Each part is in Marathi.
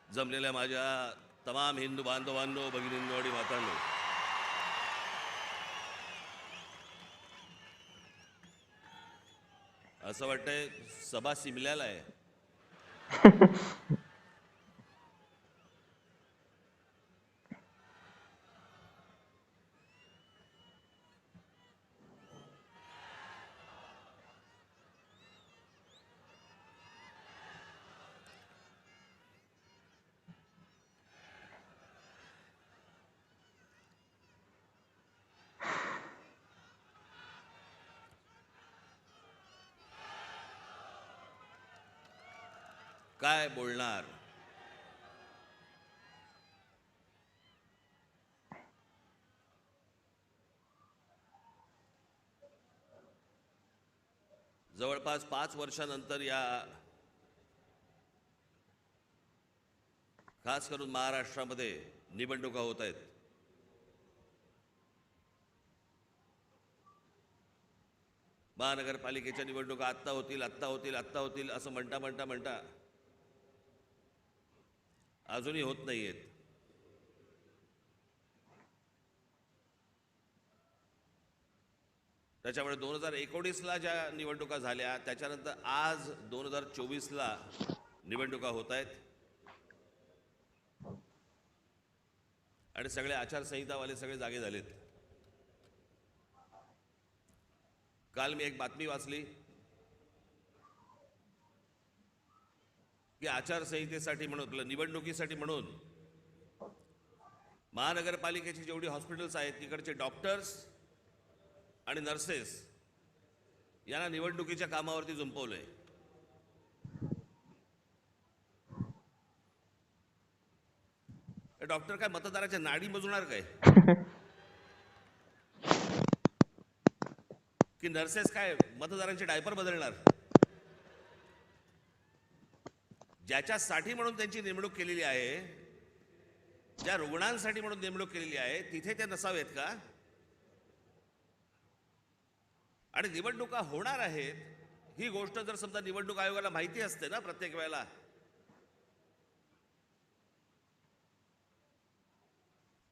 जमलेल्या माझ्या तमाम हिंदू बांधवांनो, भगिनींनो आणि मातांनो, असं वाटतंय सभा सिमल्याला आहे. काय बोलणार? जवळपास 5 वर्षानंतर या खास करून महाराष्ट्रामध्ये निवडणुका होत आहेत. महानगरपालिकेच्या निवडणुका आत्ता होतील असं म्हणता अजूनही होत नाहीयेत. त्याच्यामुळे 2019ला ज्या निवडणुका झाल्या त्याच्यानंतर आज 2024ला निवडणुका होत आहेत आणि सगळे आचारसंहितावाले सगळे जागे झालेत. काल मी एक बातमी वाचली की आचारसंहितेसाठी म्हणून निवडणुकीसाठी म्हणून महानगरपालिकेची जेवढी हॉस्पिटल्स आहेत तिकडचे डॉक्टर्स आणि नर्सेस यांना निवडणुकीच्या कामावरती जुंपवलंय. डॉक्टर काय मतदाराच्या नाडी मोजणार काय की नर्सेस काय मतदारांचे डायपर बदलणार? ज्याच्यासाठी म्हणून त्यांची नेमणूक केलेली आहे, ज्या रुग्णांसाठी म्हणून नेमणूक केलेली आहे तिथे ते नसावेत का? आणि निवडणुका होणार आहेत ही गोष्ट जर समजा निवडणूक आयोगाला माहिती असते ना प्रत्येक वेळेला,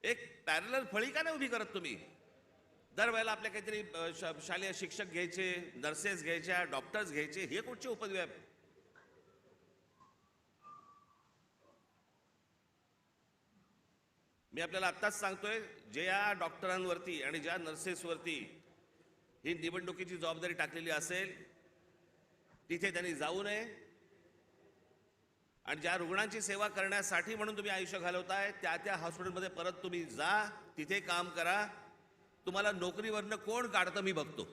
एक पॅरलल फळी का नाही उभी करत तुम्ही? दरवेळेला आपल्या काहीतरी शालेय शिक्षक घ्यायचे, नर्सेस घ्यायच्या, डॉक्टर्स घ्यायचे, हे कुठचे उपद्व्याप? मी आपल्याला आत्ताच सांगतोय, ज्या डॉक्टरांवरती आणि ज्या नर्सेसवरती ही निवडणुकीची जबाबदारी टाकलेली असेल तिथे त्यांनी जाऊ नये आणि ज्या रुग्णांची सेवा करण्यासाठी म्हणून तुम्ही आयुष्य घालवताय त्या हॉस्पिटलमध्ये परत तुम्ही जा, तिथे काम करा. तुम्हाला नोकरीवरनं कोण काढतं मी बघतो.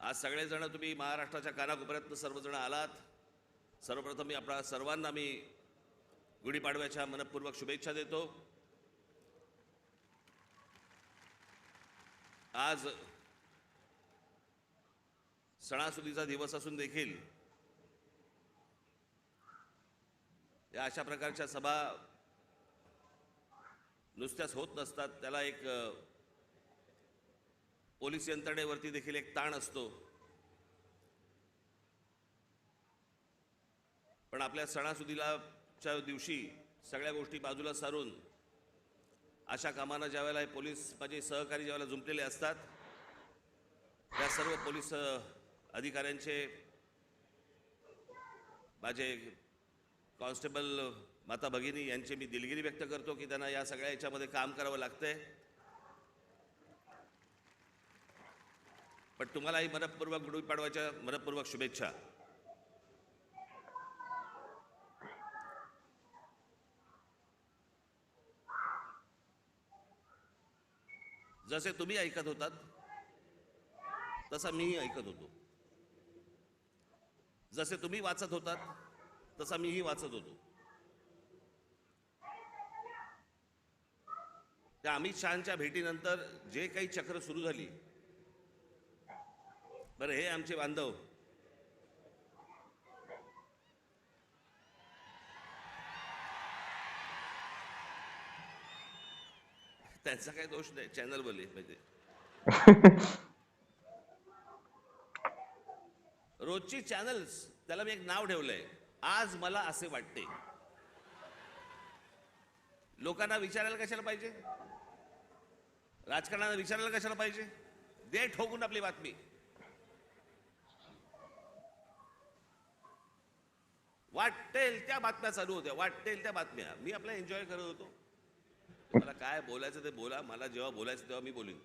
आज सगळेजण तुम्ही महाराष्ट्राच्या कानाकोपऱ्यातनं सर्वजण आलात. सर्वप्रथम मी आपल्या सर्वांना गुढीपाडव्याच्या मनपूर्वक शुभेच्छा देतो. आज सणासुदीचा दिवस असून देखील या अशा प्रकारच्या सभा नुसत्याच होत नसतात. त्याला एक पोलीस यंत्रणेवरती देखील एक ताण असतो. पण आपल्या सणासुदीच्या दिवशी सगळ्या गोष्टी बाजूला सारून अशा कामांना ज्यावेळेला पोलीस माझे सहकारी ज्यावेळेला जुंपलेले असतात त्या सर्व पोलीस अधिकाऱ्यांचे, माझे कॉन्स्टेबल माता भगिनी यांचे मी दिलगिरी व्यक्त करतो की त्यांना या सगळ्या याच्यामध्ये काम करावं लागतंय. पण तुम्हालाही मनपूर्वक गुढीपाडव्याच्या मनपूर्वक शुभेच्छा. जसे तुम्ही ऐकत होतात तसा मीही ऐकत होतो. जसे तुम्ही वाचत होतात तसा मीही वाचत होतो. त्या अमित शहांच्या भेटीनंतर जे काही चक्र सुरू झाली, बरं हे आमचे बांधव त्यांचा काही दोष नाही, चॅनल बोलले म्हणजे रोजची चॅनल्स, त्याला मी एक नाव ठेवलंय, आज मला असे वाटते. लोकांना विचारायला कशाला पाहिजे, राजकारणाला विचारायला कशाला पाहिजे, दे ठोकून आपली बातमी. वाटेल त्या बातम्या चालू होत्या, वाटेल त्या बातम्या. मी आपला एन्जॉय करत होतो. मला काय बोलायचं ते बोला, मला जेव्हा बोलायचं तेव्हा मी बोलीन.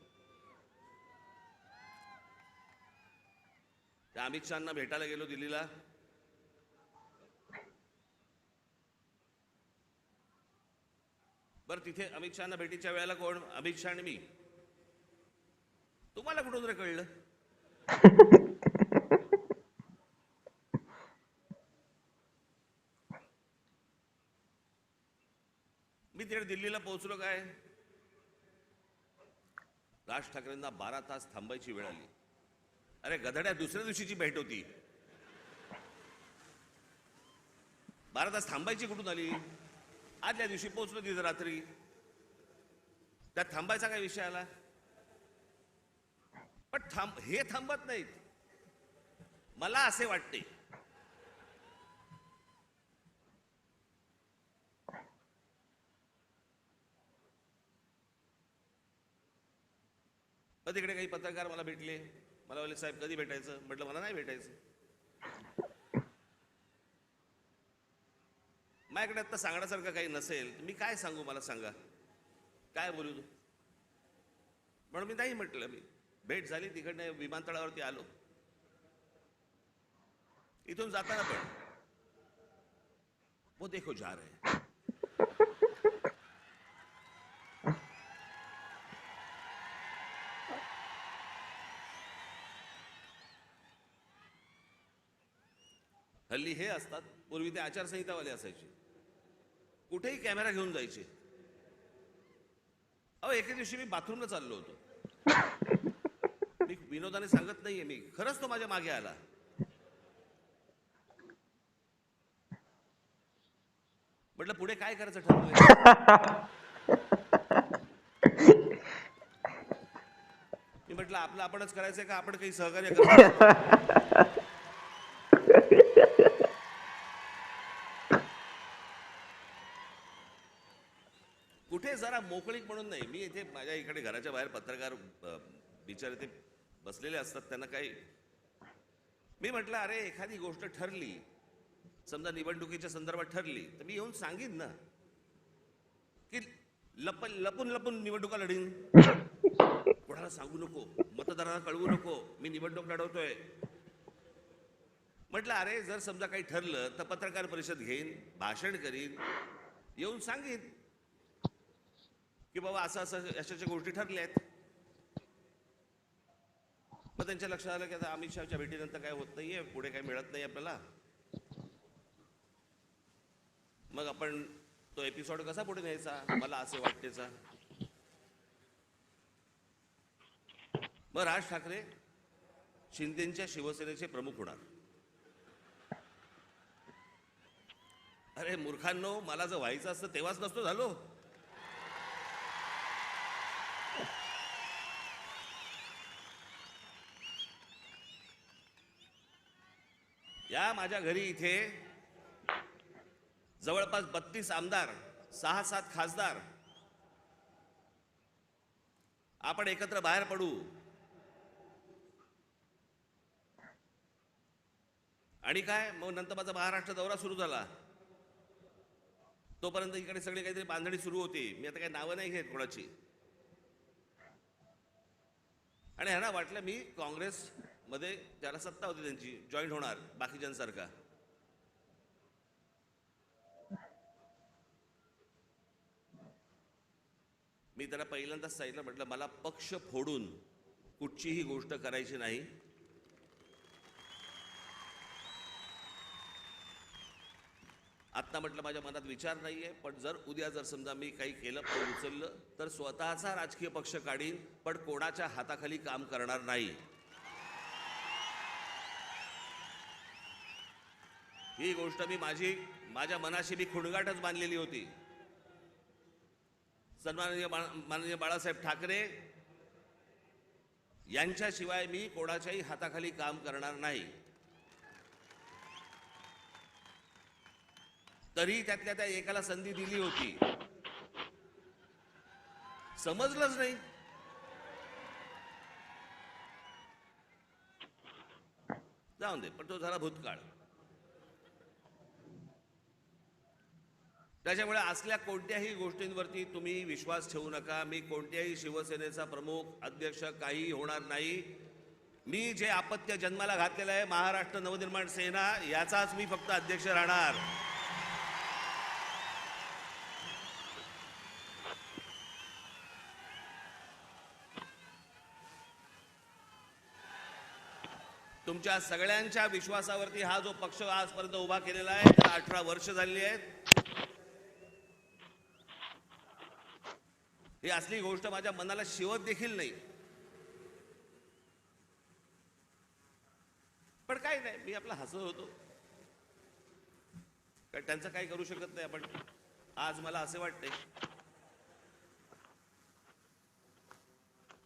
त्या अमित शहाना भेटायला गेलो दिल्लीला. बरं, तिथे अमित शहाना भेटीच्या वेळेला कोण, अमित शहा आणि मी. तुम्हाला कुठून रे कळलं? मी तिकडे दिल्लीला पोहोचलो, काय राज ठाकरेंना 12 तास थांबायची वेळ आली. अरे गधड्या, दुसऱ्या दिवशीची भेट होती. 12 तास थांबायची कुठून आली? आदल्या दिवशी पोहोचलो तिथे रात्री. त्यात थांबायचा काय विषय आला? पण हे थांबत नाहीत. मला असे वाटते तिकडे काही पत्रकार मला भेटले. मला बोलले, साहेब कधी भेटायचं? म्हटलं मला नाही भेटायचं. माझ्याकडे आता सांगण्यासारखं काही नसेल, मी काय सांगू, मला सांगा, काय बोलू तू? म्हणून मी नाही म्हटलं. मी भेट झाली, तिकडनं विमानतळावरती आलो. इथून जाताना पण वो देखो जा रहे हैं. हल्ली हे असतात, पूर्वी ते आचारसंहितावाले असायचे, कुठेही कॅमेरा घेऊन जायचे. अहो, एके दिवशी मी बाथरूमला चाललो होतो. मी विनोदाने सांगत नाहीये, मी खरंच तो माझ्या मागे आला. म्हटलं पुढे काय करायचं ठरवलंय? मी म्हटलं आपलं आपणच करायचंय का आपण काही सहकार्य करतो? कुठे जरा मोकळीक म्हणून नाही. मी इथे माझ्या इकडे घराच्या बाहेर पत्रकार बिचारे ते बसलेले असतात, त्यांना काही. मी म्हटलं अरे एखादी गोष्ट ठरली, समजा निवडणुकीच्या संदर्भात ठरली, तर मी येऊन सांगीन ना की लपून लपून निवडणुका लढीन. कोणाला सांगू नको, मतदारांना कळवू नको मी निवडणूक लढवतोय. म्हटलं अरे जर समजा काही ठरलं तर पत्रकार परिषद घेईन, भाषण करीन, येऊन सांगीन की बाबा असं असं अशाच्या गोष्टी ठरल्या आहेत. मग त्यांच्या लक्षात आलं की आता अमित शहाच्या भेटीनंतर काय होत नाहीये, पुढे काही मिळत नाही आपल्याला. मग आपण तो एपिसोड कसा पुढे न्यायचा, मला असे वाटतेचा. मग राज ठाकरे शिंदेच्या शिवसेनेचे प्रमुख होणार. अरे मूर्खांनो, मला जर व्हायचं असतं तेव्हाच नसतो झालो. या माझ्या घरी इथे जवळपास 32 आमदार, 6-7 खासदार, आपण एकत्र बाहेर पडू आणि काय मग नंतर माझा महाराष्ट्र दौरा सुरू झाला. तोपर्यंत इकडे सगळी काहीतरी बांधणी सुरू होती. मी आता काही नावं नाही घेत कोणाची. आणि ह्यांना वाटलं मी काँग्रेस मध्ये ज्याला सत्ता होती त्यांची जॉईन होणार बाकीच्यांसारखा. मी त्याला पहिल्यांदाच सांगितलं, म्हटलं मला पक्ष फोडून कुठचीही गोष्ट करायची नाही. आत्ता म्हटलं माझ्या मनात विचार नाहीये, पण जर उद्या जर समजा मी काही केलं, पाऊल उचललं तर स्वतःचा राजकीय पक्ष काढीन, पण कोणाच्या हाताखाली काम करणार नाही. ही गोष्ट मी माझ्या मनाशी मी खुणगाटच बांधलेली होती. माननीय बाळासाहेब ठाकरे यांच्याशिवाय मी कोणाच्याही हाताखाली काम करणार नाही. तरी त्यातल्या त्या एकाला संधी दिली होती, समजलंच नाही. जाऊन दे, पण तो झाला भूतकाळ. त्याच्यामुळे असल्या कोणत्याही गोष्टींवरती तुम्ही विश्वास ठेवू नका. मी कोणत्याही शिवसेनेचा प्रमुख अध्यक्ष काही होणार नाही. मी जे अपत्य जन्माला घातलेलं आहे महाराष्ट्र नवनिर्माण सेना, याचाच मी फक्त अध्यक्ष राहणार. तुमच्या सगळ्यांच्या विश्वासावरती हा जो पक्ष आजपर्यंत उभा केलेला आहे, त्याला 18 वर्ष झालेली आहेत. ही असली गोष्ट माझ्या मनाला शिवत देखील नाही. पण काही नाही, मी आपला हसत होतो, कारण त्यांचं काही करू शकत नाही आपण. आज मला असे वाटते,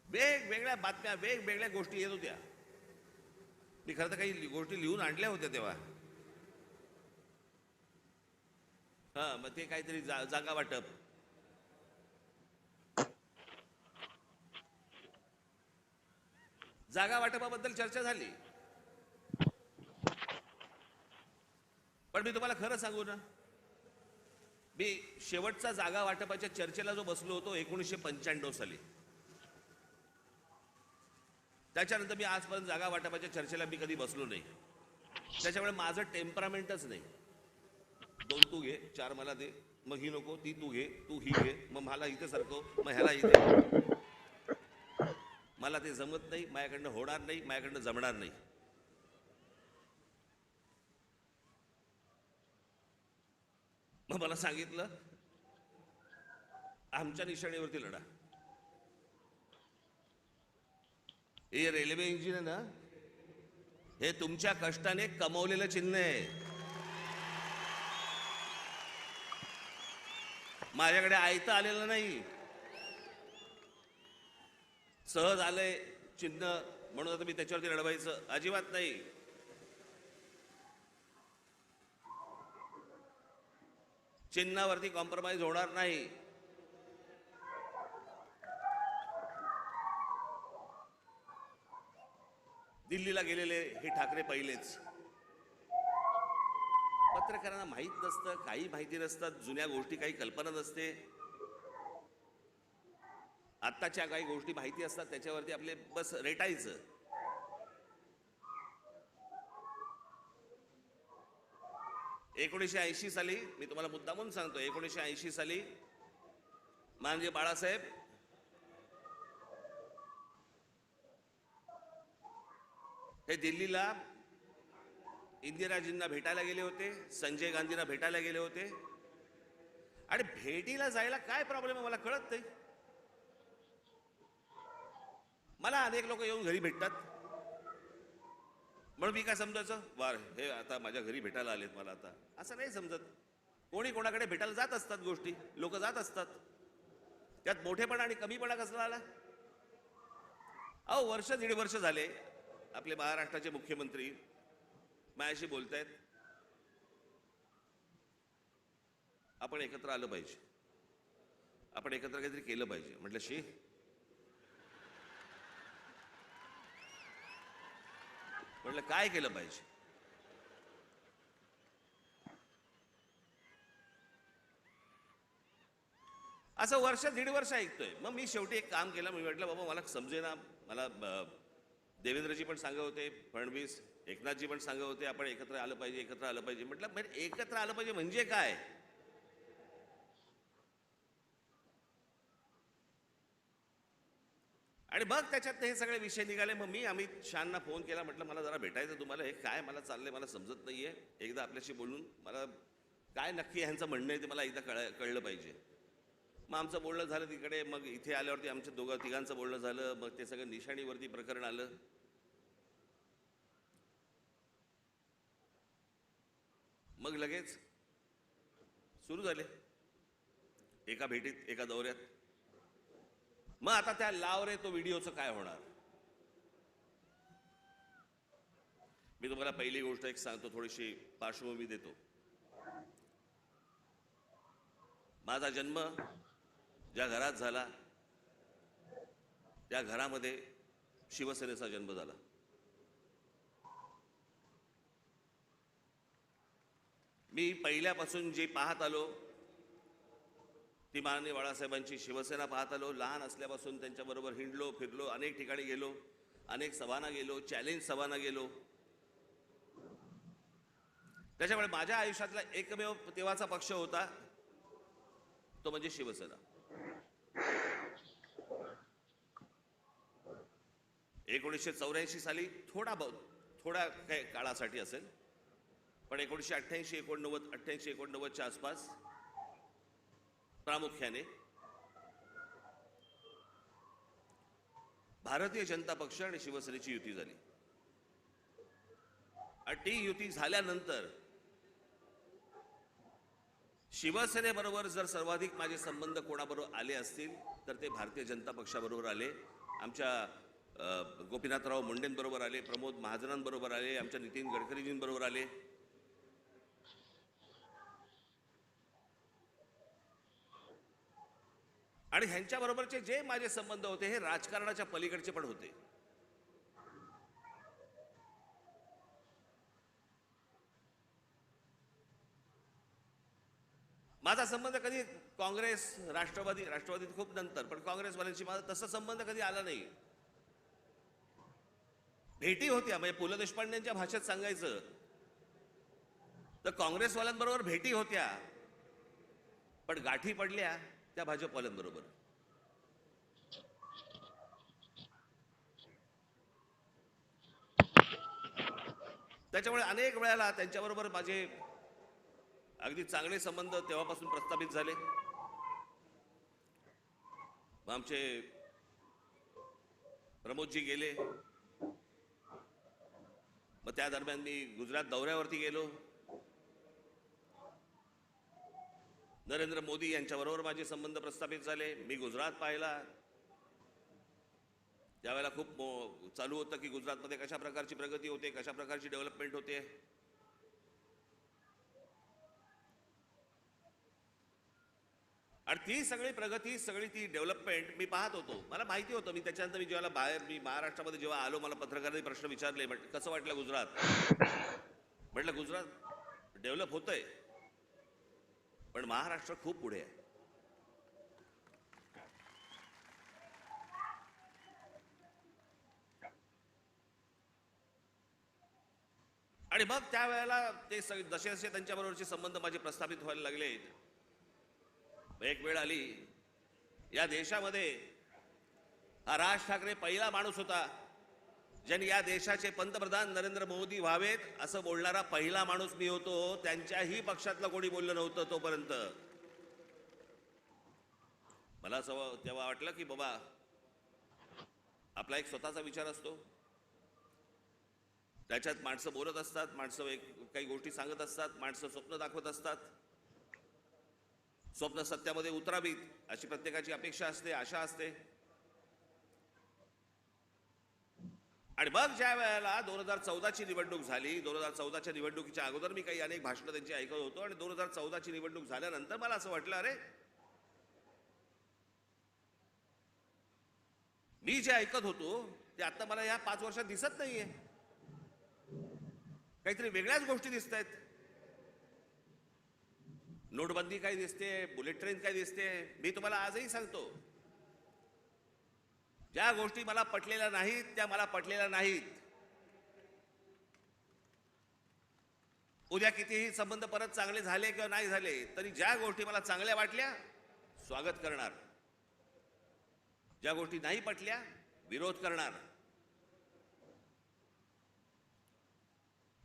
वेगवेगळ्या बातम्या, वेगवेगळ्या गोष्टी येत होत्या. मी खरं तर काही गोष्टी लिहून आणल्या होत्या तेव्हा. मग ते काहीतरी जागा वाटप, जागा वाटपाबद्दल चर्चा झाली. पण मी तुम्हाला खरं सांगू ना, मी शेवटचा जागा वाटपाच्या चर्चेला जो बसलो होतो 1995 साली, त्याच्यानंतर मी आजपर्यंत जागा वाटपाच्या चर्चेला मी कधी बसलो नाही. त्याच्यामुळे माझं टेम्परामेंटच नाही. 2 तू घे, 4 मला दे, मग ही नको, ती तू घे, तू ही घे, मग मला इथे सरकव, मग ह्याला इथे. मला ते जमत नाही, माझ्याकडनं होणार नाही, माझ्याकडनं जमणार नाही. मग मला सांगितलं, आमच्या निशाणीवरती लढा. हे रेल्वे इंजिन आहे ना, हे तुमच्या कष्टाने कमवलेलं चिन्ह आहे. माझ्याकडे आयतं आलेलं नाही, सहज आलंय चिन्ह म्हणून आता मी त्याच्यावरती लढवायचं अजिबात नाही. चिन्हावरती कॉम्प्रोमाइज होणार नाही. दिल्लीला गेलेले हे ठाकरे पहिलेच. पत्रकारांना माहीत नसतं, काही माहिती नसतात, जुन्या गोष्टी काही कल्पना नसते. आत्ताच्या काही गोष्टी माहिती असतात, त्याच्यावरती आपले बस रेटायचं. एकोणीसशे साली, मी तुम्हाला मुद्दामून सांगतो, 1980 साली माननीय बाळासाहेब हे दिल्लीला इंदिराजींना भेटायला गेले होते, संजय गांधींना भेटायला गेले होते. आणि भेटीला जायला काय प्रॉब्लेम आहे मला कळत नाही. मला अनेक लोक येऊन घरी भेटतात, म्हणून मी काय समजायचं, वार हे आता माझ्या घरी भेटायला आलेत मला, आता असं नाही समजत. कोणी कोणाकडे भेटायला जात असतात, गोष्टी लोक जात असतात. त्यात मोठेपणा आणि कमीपणा कसला आला? अहो, वर्ष 1.5 वर्ष झाले आपले महाराष्ट्राचे मुख्यमंत्री माझ्याशी बोलतायत, आपण एकत्र आलं पाहिजे, आपण एकत्र काहीतरी केलं पाहिजे. म्हटलं शी, म्हटलं काय केलं पाहिजे? असं वर्ष 1.5 वर्ष ऐकतोय. मग मी शेवटी एक काम केलं. मी म्हटलं बाबा मला समजेना. मला देवेंद्रजी पण सांगत होते, फडणवीस, एकनाथजी पण सांगत होते, आपण एकत्र आलं पाहिजे, एकत्र आलं पाहिजे. म्हटलं एकत्र आलं पाहिजे म्हणजे काय? आणि मग त्याच्यात हे सगळे विषय निघाले. मग मी अमित शहांना फोन केला, म्हटलं मला जरा भेटायचं तुम्हाला. हे काय मला चाललंय मला समजत नाहीये. एकदा आपल्याशी बोलून मला काय नक्की ह्यांचं म्हणणं आहे ते मला एकदा कळलं पाहिजे. मग आमचं बोलणं झालं तिकडे. मग इथे आल्यावरती आमच्या तिघांचं बोलणं झालं. मग ते सगळं निशाणीवरती प्रकरण आलं. मग लगेच सुरू झाले, एका भेटीत, एका दौऱ्यात मग आता त्या लाव रे तो व्हिडिओचं काय होणार? मी तुम्हाला पहिली गोष्ट एक सांगतो, थोडीशी पार्श्वभूमी देतो. माझा जन्म ज्या घरात झाला त्या घरामध्ये शिवसेनेचा जन्म झाला. मी पहिल्यापासून जे पाहत आलो ती माननीय बाळासाहेबांची शिवसेना पाहत आलो. लहान असल्यापासून त्यांच्याबरोबर हिंडलो, फिरलो, अनेक ठिकाणी गेलो, अनेक सभांना गेलो, चॅलेंज सभांना गेलो. त्याच्यामुळे माझ्या आयुष्यातला एकमेव तेव्हाचा पक्ष होता तो म्हणजे शिवसेना. 1984 साली थोड्या काही काळासाठी असेल, पण 1988-89च्या आसपास प्रामुख्याने भारतीय जनता पक्ष आणि शिवसेनेची युती झाली. आणि ती युती झाल्यानंतर शिवसेनेबरोबर जर सर्वाधिक माझे संबंध कोणाबरोबर आले असतील तर ते भारतीय जनता पक्षाबरोबर आले. आमच्या गोपीनाथराव मुंडेंबरोबर आले, प्रमोद महाजनांबरोबर आले, आमच्या नितीन गडकरीजींबरोबर आले. आणि ह्यांच्याबरोबरचे जे माझे संबंध होते हे राजकारणाच्या पलीकडचे पण होते. माझा संबंध कधी काँग्रेस राष्ट्रवादीत खूप नंतर, पण काँग्रेसवाल्यांशी माझा तसा संबंध कधी आला नाही. भेटी होत्या, म्हणजे पु ल देशपांडेंच्या भाषेत सांगायचं तर काँग्रेसवाल्यांबरोबर भेटी होत्या, पण गाठी पडल्या त्या भाजपवाल्यांबरोबर. त्याच्यामुळे अनेक वेळेला त्यांच्याबरोबर माझे अगदी चांगले संबंध तेव्हापासून प्रस्थापित झाले. आमचे प्रमोदजी गेले, मग त्या दरम्यान मी गुजरात दौऱ्यावरती गेलो. नरेंद्र मोदी यांच्याबरोबर माझे संबंध प्रस्थापित झाले. मी गुजरात पाहिला, त्यावेळेला खूप चालू होतं की गुजरातमध्ये कशा प्रकारची प्रगती होते, कशा प्रकारची डेव्हलपमेंट होते. आणि ती सगळी प्रगती, सगळी ती डेव्हलपमेंट मी पाहत होतो. मला माहिती होतं. मी त्याच्यानंतर मी महाराष्ट्रामध्ये जेव्हा आलो, मला पत्रकारांनी प्रश्न विचारले, कसं वाटलं गुजरात? म्हटलं गुजरात डेव्हलप होतंय, पण महाराष्ट्र खूप पुढे आहे. आणि मग त्यावेळेला ते जसे जसे त्यांच्याबरोबरचे संबंध माझे प्रस्थापित व्हायला लागले, एक वेळ आली या देशामध्ये हा राज ठाकरे पहिला माणूस होता ज्यांनी या देशाचे पंतप्रधान नरेंद्र मोदी व्हावेत असं बोलणारा पहिला माणूस मी होतो. त्यांच्याही पक्षातलं कोणी बोललं नव्हतं तोपर्यंत. मला असं तेव्हा वाटलं की बाबा आपला एक स्वतःचा विचार असतो, त्याच्यात माणसं बोलत असतात, माणसं काही गोष्टी सांगत असतात, माणसं स्वप्न दाखवत असतात. स्वप्न सत्यामध्ये उतरावीत अशी प्रत्येकाची अपेक्षा असते, आशा असते. आणि मग ज्या वेळेला 2014ची निवडणूक झाली, 2014च्या निवडणुकीच्या अगोदर मी काही अनेक भाषणं त्यांची ऐकत होतो, आणि 2014ची निवडणूक झाल्यानंतर मला असं वाटलं, अरे मी जे ऐकत होतो ते आता मला या 5 वर्षात दिसत नाहीये. काहीतरी वेगळ्याच गोष्टी दिसत आहेत. नोटबंदी काय दिसते, बुलेट ट्रेन काय दिसते. मी तुम्हाला आजही सांगतो, ज्या गोष्टी मला पटलेल्या नाहीत त्या मला पटलेल्या नाहीत. उद्या कितीही संबंध परत चांगले झाले किंवा नाही झाले तरी ज्या गोष्टी मला चांगल्या वाटल्या स्वागत करणार, ज्या गोष्टी नाही पटल्या विरोध करणार.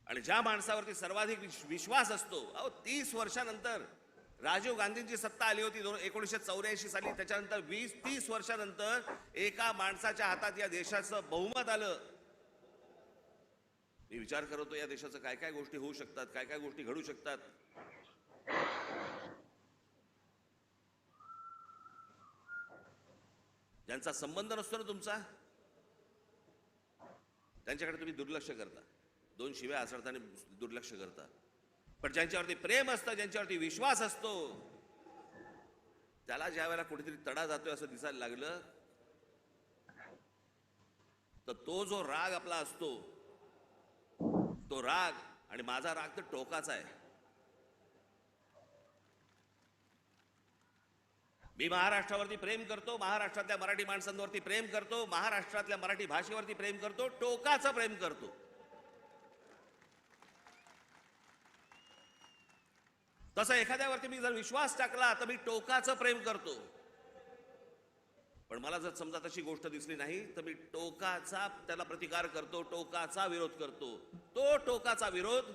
आणि ज्या माणसावरती सर्वाधिक विश्वास असतो, 30 वर्षानंतर राजीव गांधींची सत्ता आली होती 1984 साली, त्याच्यानंतर 20-30 वर्षानंतर एका माणसाच्या हातात या देशाचं बहुमत आलं. मी विचार करतो या देशाचं काय काय गोष्टी होऊ शकतात, काय काय गोष्टी घडू शकतात. ज्यांचा संबंध नसतो ना तुमचा, त्यांच्याकडे तुम्ही दुर्लक्ष करता, दोन शिव्या असताना दुर्लक्ष करता. पण ज्यांच्यावरती प्रेम असतं, ज्यांच्यावरती विश्वास असतो, त्याला ज्या वेळेला कुठेतरी तडा जातोय असं दिसायला लागलं, तर तो जो राग आपला असतो, तो राग आणि माझा राग तर टोकाचा आहे. मी महाराष्ट्रावरती प्रेम करतो, महाराष्ट्रातल्या मराठी माणसांवरती प्रेम करतो, महाराष्ट्रातल्या मराठी भाषेवरती प्रेम करतो, टोकाचं प्रेम करतो. तसं एखाद्यावरती मी जर विश्वास टाकला तर मी टोकाचं प्रेम करतो. पण मला जर समजा तशी गोष्ट दिसली नाही तर मी टोकाचा त्याला प्रतिकार करतो, टोकाचा विरोध करतो. तो टोकाचा विरोध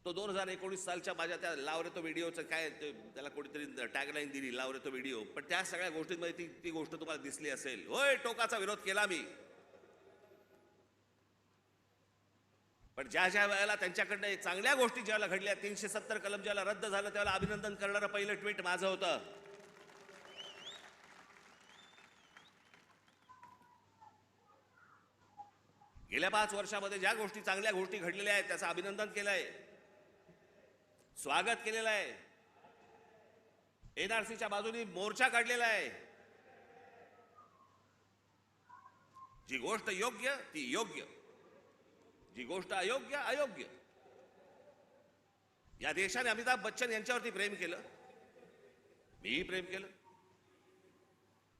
तो 2019 सालच्या माझ्या त्या लाव रे तो व्हिडिओचं काय त्याला कोणीतरी टॅगलाईन दिली, लाव रे तो व्हिडिओ. पण त्या सगळ्या गोष्टींमध्ये ती गोष्ट तुम्हाला दिसली असेल. होय, टोकाचा विरोध केला मी. पण ज्या ज्या वेळेला त्यांच्याकडनं चांगल्या गोष्टी ज्यावेळेला घडल्या, 370 कलम ज्यावेळेला रद्द झालं, त्यावेळेला अभिनंदन करणारं पहिलं ट्विट माझं होतं. गेल्या 5 वर्षामध्ये ज्या गोष्टी चांगल्या गोष्टी घडलेल्या आहेत त्याचं अभिनंदन केलंय, स्वागत केलेलं आहे. एनआरसीच्या बाजूने मोर्चा काढलेला आहे. जी गोष्ट योग्य ती योग्य, जी गोष्ट अयोग्य अयोग्य. या देशाने अमिताभ बच्चन यांच्यावरती प्रेम केलं, मीही प्रेम केलं.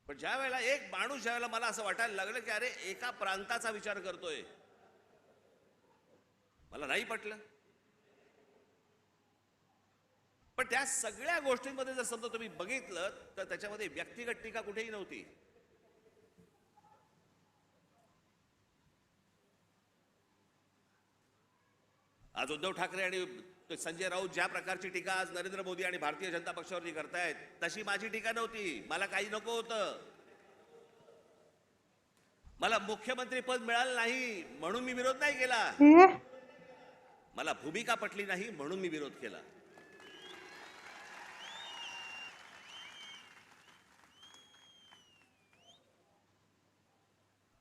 पण ज्या वेळेला एक माणूस ज्या वेळेला मला असं वाटायला लागलं की अरे एका प्रांताचा विचार करतोय, मला नाही पटलं. पण त्या सगळ्या गोष्टींमध्ये जर समजा तुम्ही बघितलं तर त्याच्यामध्ये व्यक्तिगत टीका कुठेही नव्हती. आज उद्धव ठाकरे आणि संजय राऊत ज्या प्रकारची टीका आज नरेंद्र मोदी आणि भारतीय जनता पक्षावरती करतायत, तशी माझी टीका नव्हती. मला काही नको होतं, मला मुख्यमंत्री पद मिळालं नाही म्हणून मी विरोध नाही केला, मला भूमिका पटली नाही म्हणून मी विरोध केला.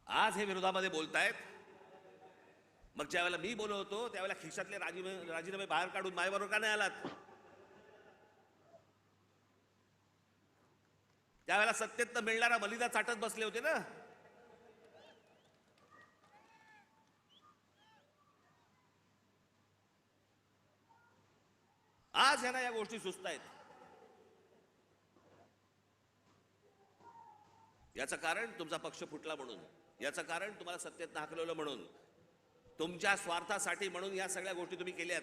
आज हे विरोधामध्ये बोलतायत. मग ज्या वेळेला मी बोलत होतो त्यावेळेला खिशातले राजीनामे बाहेर काढून माझ्याबरोबर का नाही आलात? त्यावेळेला सत्तेत मिळणारा मलिदा चाटत बसले होते ना. आज ह्यांना या गोष्टी सुचतायत. याचं कारण तुमचा पक्ष फुटला म्हणून, याचं कारण तुम्हाला सत्तेत हाकलवलं म्हणून, तुमच्या स्वार्थासाठी म्हणून या सगळ्या गोष्टी तुम्ही केल्यात.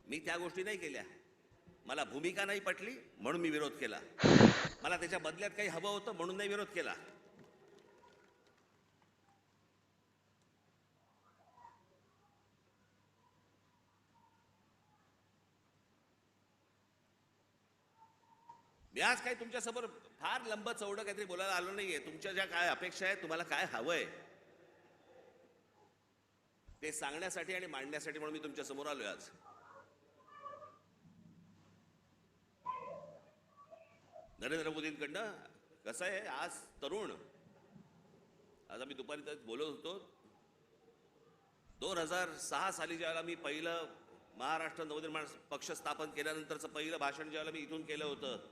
मी त्या गोष्टी नाही केल्या. मला भूमिका नाही पटली म्हणून मी विरोध केला. मला त्याच्या बदल्यात काही हवं होतं म्हणून नाही विरोध केला. मी आज काही तुमच्यासमोर फार लंब चौडं काहीतरी बोलायला आलो नाहीये. तुमच्या ज्या काय अपेक्षा आहेत, तुम्हाला काय हवंय ते सांगण्यासाठी आणि मांडण्यासाठी म्हणून मी तुमच्या समोर आलोय आज. नरेंद्र मोदींकडनं कसं आहे, आज तरुण, आज आम्ही दुपारी बोलत होतो, 2006 साली ज्यावेळेला मी पहिलं महाराष्ट्र नवनिर्माण पक्ष स्थापन केल्यानंतरचं पहिलं भाषण ज्यावेळेला मी इथून केलं होतं,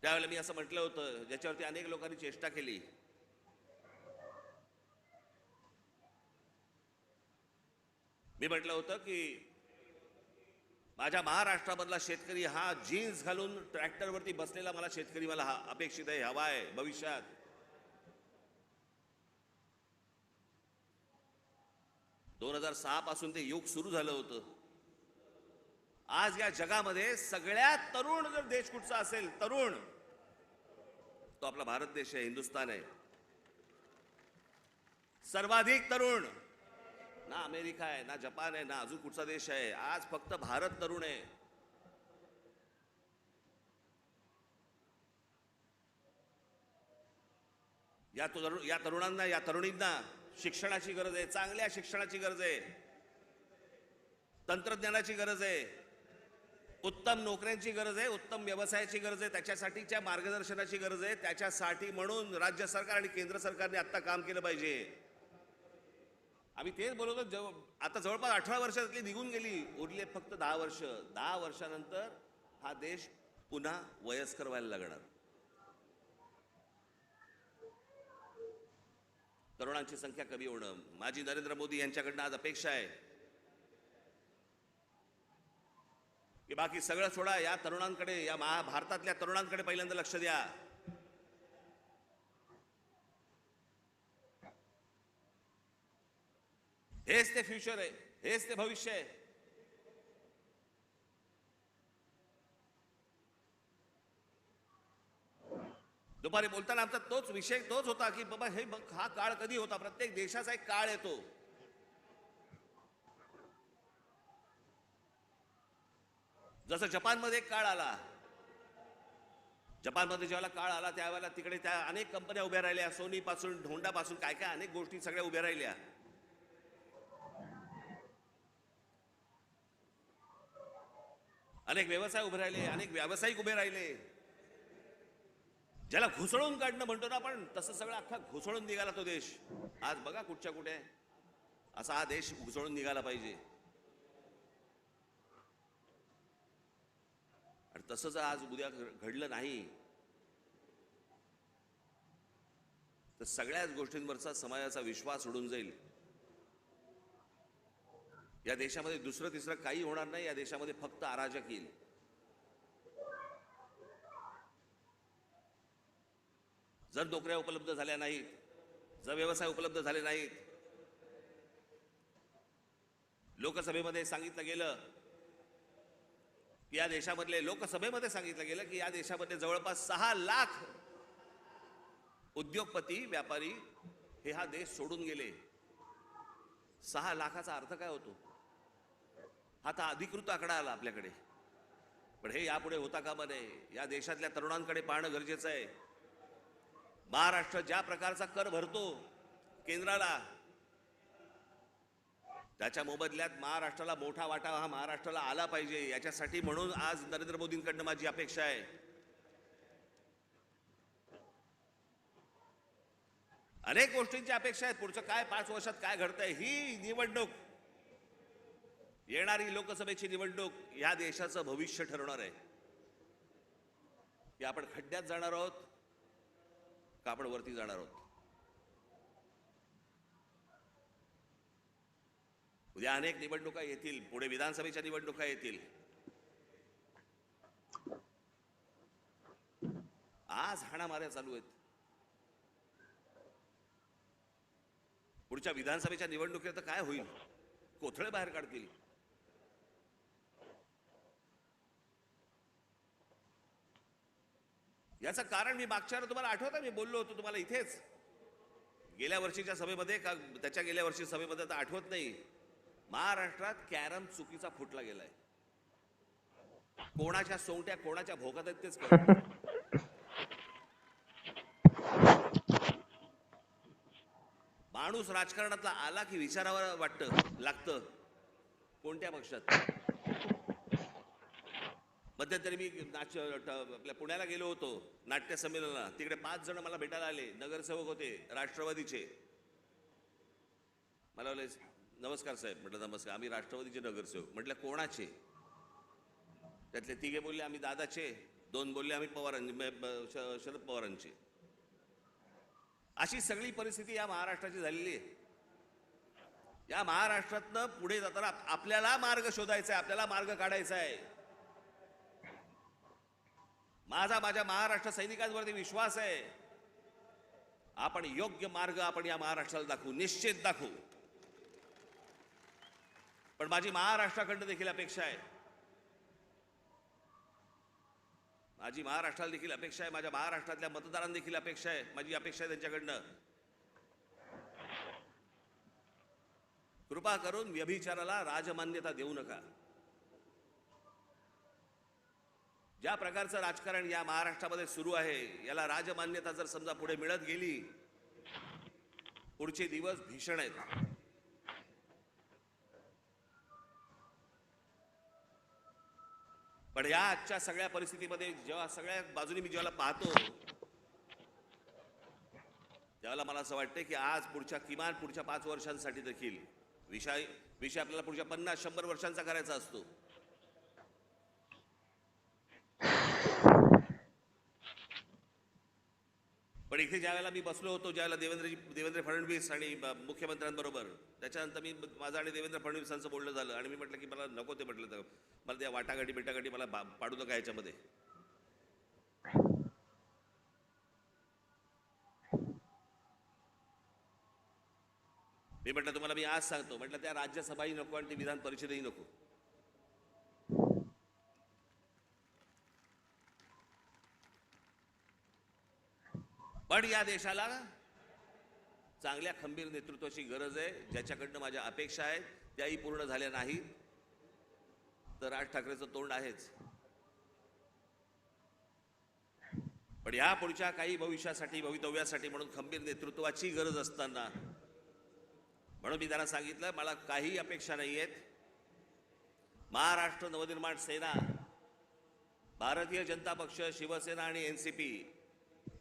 त्यावेळेला मी असं म्हटलं होतं, ज्याच्यावरती अनेक लोकांनी चेष्टा केली. मी म्हटलं होतं की माझ्या महाराष्ट्रामधला शेतकरी हा जीन्स घालून ट्रॅक्टरवरती बसलेला मला शेतकरी मला अपेक्षित आहे, हवा आहे भविष्यात. दोन 2006 पासून ते युग सुरू झालं होतं. आज या जगामध्ये सगळ्यात तरुण जर देश कुठचा असेल, तरुण, तो आपला भारत देश आहे, हिंदुस्थान आहे. सर्वाधिक तरुण ना अमेरिका आहे, ना जपान आहे, ना अजून कुठचा देश आहे. आज फक्त भारत तरुण आहे. या तरुणांना, या तरुणींना शिक्षणाची गरज आहे, चांगल्या शिक्षणाची गरज आहे, तंत्रज्ञानाची गरज आहे. उत्तम नोकऱ्यांची गरज आहे, उत्तम व्यवसायाची गरज आहे, त्याच्यासाठीच्या मार्गदर्शनाची गरज आहे. त्याच्यासाठी म्हणून राज्य सरकार आणि केंद्र सरकारने आता काम केलं पाहिजे. आम्ही तेच बोलतो. आता जवळपास 18 वर्षातली निघून गेली, उरले फक्त 10 वर्ष. 10 वर्षानंतर हा देश पुन्हा वयस्कर व्हायला लागणार. तरुणांची संख्या कमी होणं. माझी नरेंद्र मोदी यांच्याकडनं आज अपेक्षा आहे की बाकी सगळं सोडा, या तरुणांकडे, या भारतातल्या तरुणांकडे पहिल्यांदा लक्ष द्या. हेच ते फ्युचर आहे, हेच ते भविष्य आहे. दुपारी बोलताना आमचा तोच विषय होता की बाबा हे हा काळ कधी होता. प्रत्येक देशाचा एक काळ येतो. जसं जपानमध्ये एक काळ आला. जपानमध्ये ज्यावेळेला काळ आला त्यावेळेला तिकडे त्या अनेक कंपन्या उभ्या राहिल्या. सोनी पासून, होंडा पासून, काय काय अनेक गोष्टी सगळ्या उभ्या राहिल्या. अनेक व्यवसाय उभे राहिले, अनेक व्यावसायिक उभे राहिले. ज्याला घुसळून काढणं म्हणतो ना आपण, तसं सगळं अख्खा घुसळून निघाला तो देश. आज बघा कुठच्या कुठे असा हा देश घुसळून निघाला पाहिजे. आणि तसं जर आज उद्या घडलं नाही तर सगळ्याच गोष्टींवरचा समाजाचा विश्वास उडून जाईल. या देशामध्ये दुसरं तिसरं काही होणार नाही. या देशामध्ये फक्त अराजक येईल. जर नोकऱ्या उपलब्ध झाल्या नाहीत, जर व्यवसाय उपलब्ध झाले नाहीत, लोकसभेमध्ये सांगितलं गेलं की या देशामधले, लोकसभेमध्ये सांगितलं गेलं की या देशामध्ये जवळपास 6 लाख उद्योगपती, व्यापारी हे हा देश सोडून गेले. 6 लाखाचा अर्थ काय होतो? हा तर अधिकृत आकडा आला आपल्याकडे, पण हे यापुढे होता कामा नये. या देशातल्या तरुणांकडे पाहणं गरजेचं आहे. महाराष्ट्र ज्या प्रकारचा कर भरतो केंद्राला, त्याच्या मोबदल्यात महाराष्ट्राला मोठा वाटा हा महाराष्ट्राला आला पाहिजे. याच्यासाठी म्हणून आज नरेंद्र मोदींकडनं माझी अपेक्षा आहे. अनेक गोष्टींची अपेक्षा आहेत. पुढचं काय 5 वर्षात काय घडतंय, ही निवडणूक, येणारी लोकसभेची निवडणूक या देशाचं भविष्य ठरवणार आहे. की आपण खड्ड्यात जाणार आहोत का आपण वरती जाणार आहोत. उद्या अनेक निवडणुका येतील, पुढे विधानसभेच्या निवडणुका येतील. आज हाणामाऱ्या चालू आहेत. पुढच्या विधानसभेच्या निवडणुकीत तर काय होईल? कोथळे बाहेर काढतील. याचं कारण मी मागच्या वेळेला तुम्हाला आठवतं, मी बोललो होतो तुम्हाला इथेच गेल्या वर्षीच्या सभेमध्ये, का त्याच्या गेल्या वर्षी सभेमध्ये तर आठवत नाही, महाराष्ट्रात कॅरम चुकीचा फुटला गेलाय. कोणाच्या सोंगट्या कोणाच्या भोगात आहेत तेच कळत नाही. माणूस राजकारणातला आला की विचारावर लागतं कोणत्या पक्षात. मध्यंतरी मी आपल्या पुण्याला गेलो होतो नाट्य संमेलनाला. तिकडे 5 जण मला भेटायला आले, नगरसेवक होते राष्ट्रवादीचे. मला बोलले नमस्कार साहेब. म्हटलं नमस्कार, आम्ही राष्ट्रवादीचे नगरसेवक. म्हटलं कोणाचे? त्यातले 3 बोलले आम्ही दादाचे, 2 बोलले आम्ही शरद पवारांचे. अशी सगळी परिस्थिती या महाराष्ट्राची झालेली आहे. या महाराष्ट्रातनं पुढे जाताना आपल्याला मार्ग शोधायचा आहे, आपल्याला मार्ग काढायचा आहे. माझ्या महाराष्ट्र सैनिकांवरती विश्वास आहे. आपण योग्य मार्ग आपण या महाराष्ट्राला दाखवू, निश्चित दाखवू. पण माझी महाराष्ट्राकडनं देखील अपेक्षा आहे, माझी महाराष्ट्राला देखील अपेक्षा आहे, माझ्या महाराष्ट्रातल्या मतदारांना देखील अपेक्षा आहे, माझी अपेक्षा आहे त्यांच्याकडनं, कृपा करून व्यभिचाराला राजमान्यता देऊ नका. ज्या प्रकारचं राजकारण या महाराष्ट्रामध्ये सुरू आहे, याला राजमान्यता जर समजा पुढे मिळत गेली, पुढचे दिवस भीषण आहेत. पण पण या आजच्या सगळ्या परिस्थितीमध्ये जेव्हा सगळ्या बाजूनी मी जेव्हा पाहतो त्यावेळेला मला असं वाटतं की आज किमान पुढच्या 5 वर्षांसाठी देखील विषय आपल्याला पुढच्या 50-100 वर्षांचा करायचा असतो. पण इथे ज्यावेळेला मी बसलो होतो, ज्यावेळेला देवेंद्र फडणवीस आणि मुख्यमंत्र्यांबरोबर, त्याच्यानंतर माझं आणि देवेंद्र फडणवीसांचं बोलणं झालं आणि मी म्हटलं की मला नको ते, म्हटलं तर मला त्या वाटाघाटी मला पाडू नका याच्यामध्ये. मी म्हटलं तुम्हाला मी आज सांगतो, म्हटलं त्या राज्यसभाही नको आणि ती विधान परिषदही नको. पण या देशाला चांगल्या खंबीर नेतृत्वाची गरज आहे, ज्याच्याकडनं माझ्या अपेक्षा आहेत त्याही पूर्ण झाल्या नाहीत तर राज ठाकरेंचं तोंड आहेच. पण या पुढच्या काही भवितव्यासाठी म्हणून खंबीर नेतृत्वाची गरज असताना म्हणून मी त्यांना सांगितलं मला काही अपेक्षा नाही आहेत. महाराष्ट्र नवनिर्माण सेना, भारतीय जनता पक्ष, शिवसेना आणि एनसीपी,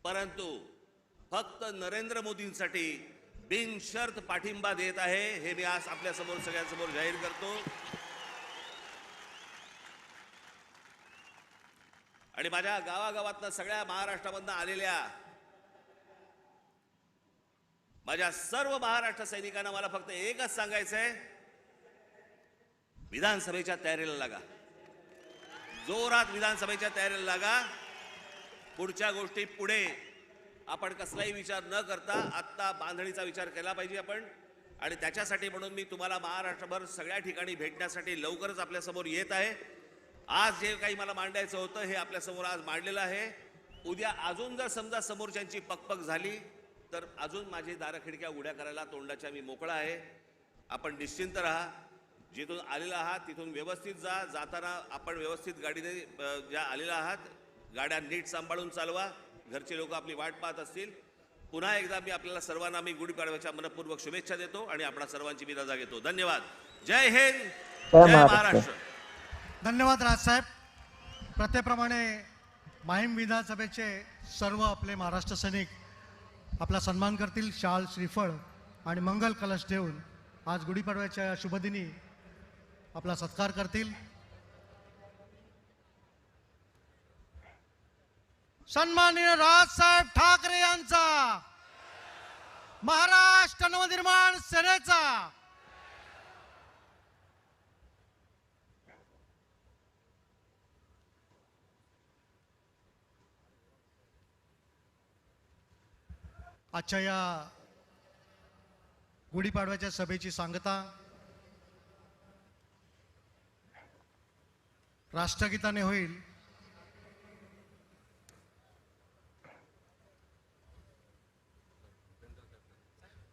परंतु फक्त नरेंद्र मोदींसाठी बिनशर्त पाठिंबा देत आहे, हे मी आज आपल्या समोर सगळ्यांसमोर जाहीर करतो. आणि माझ्या गावागावातनं सगळ्या महाराष्ट्रामधनं आलेल्या माझ्या सर्व महाराष्ट्र सैनिकांना मला फक्त एकच सांगायचं आहे, विधानसभेच्या तयारीला लागा, जोरात विधानसभेच्या तयारीला लागा. पुढच्या गोष्टी पुढे आपण कसलाही विचार न करता आत्ता बांधणीचा विचार केला पाहिजे आपण. आणि त्याच्यासाठी म्हणून मी तुम्हाला महाराष्ट्रभर सगळ्या ठिकाणी भेटण्यासाठी लवकरच आपल्यासमोर येत आहे. आज जे काही मला मांडायचं होतं हे आपल्यासमोर आज मांडलेलं आहे. उद्या अजून जर समजा समोरच्यांची पकपक झाली तर अजून माझी दारं खिडक्या उघड्या करायला तोंडाच्या मी मोकळा आहे. आपण निश्चिंत राहा, जिथून आलेला आहात तिथून व्यवस्थित जा. जाताना आपण व्यवस्थित गाडीने ज्या आलेला आहात गाड्या नीट सांभाळून चालवा. घरचे लोक आपली वाट पाहत असतील. पुन्हा एकदा मी आपल्याला सर्वांना मी गुढीपाडव्याच्या मनपूर्वक शुभेच्छा देतो आणि आपणा सर्वांची मी रजा घेतो. धन्यवाद. जय हिंद, जय महाराष्ट्र. धन्यवाद राजसाहेब. प्रत्येप्रमाणे माहीम विधानसभेचे सर्व आपले महाराष्ट्र सैनिक आपला सन्मान करतील. शाल, श्रीफळ आणि मंगल कलश ठेवून आज गुढीपाडव्याच्या शुभदिनी आपला सत्कार करतील. सन्माननीय राजसाहेब ठाकरे यांचा, महाराष्ट्र नवनिर्माण सेनेचा, आजच्या या गुढीपाडव्याच्या सभेची सांगता राष्ट्रगीताने होईल.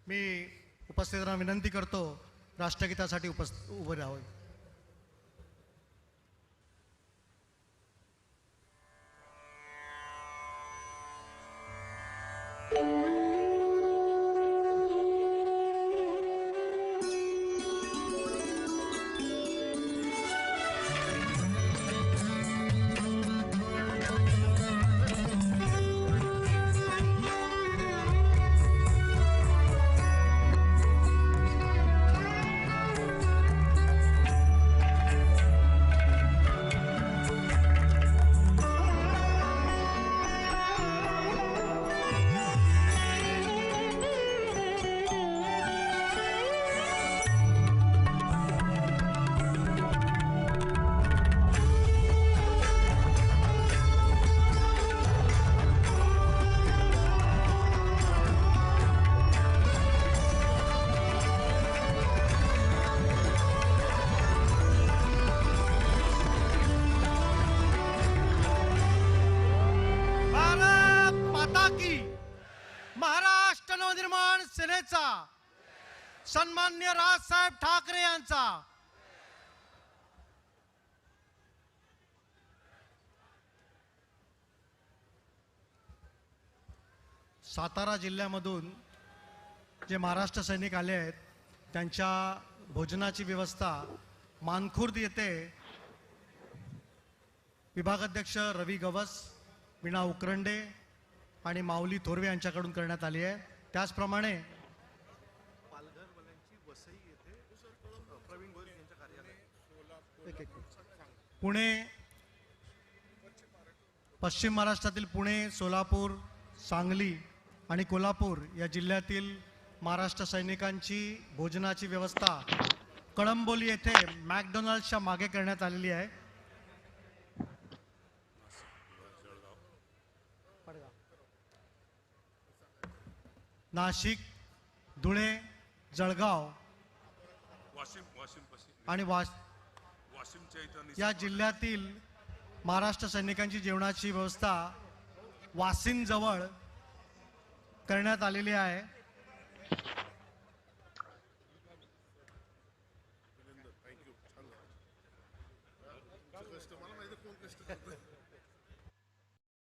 मी उपस्थितांना विनंती करतो राष्ट्रगीतासाठी उभे राहावे. महाराष्ट्र नवनिर्माण सेनेचा, सन्माननीय राजसाहेब ठाकरे यांचा. सातारा जिल्ह्यामधून जे महाराष्ट्र सैनिक आले आहेत त्यांच्या भोजनाची व्यवस्था मानखुर्द येथे विभागाध्यक्ष रवी गवस, वीणा उकरंडे आणि माऊली थोरवे यांच्याकडून करण्यात आली आहे. त्याचप्रमाणे पुणे, पश्चिम महाराष्ट्रातील पुणे, सोलापूर, सांगली आणि कोल्हापूर या जिल्ह्यातील महाराष्ट्र सैनिकांची भोजनाची व्यवस्था कळंबोली येथे मॅकडोनाल्ड्सच्या मागे करण्यात आलेली आहे. नाशिक, धुळे, जळगाव आणि या जिल्ह्यातील महाराष्ट्र सैनिकांची जेवणाची व्यवस्था वाशिम जवळ करण्यात आलेली आहे.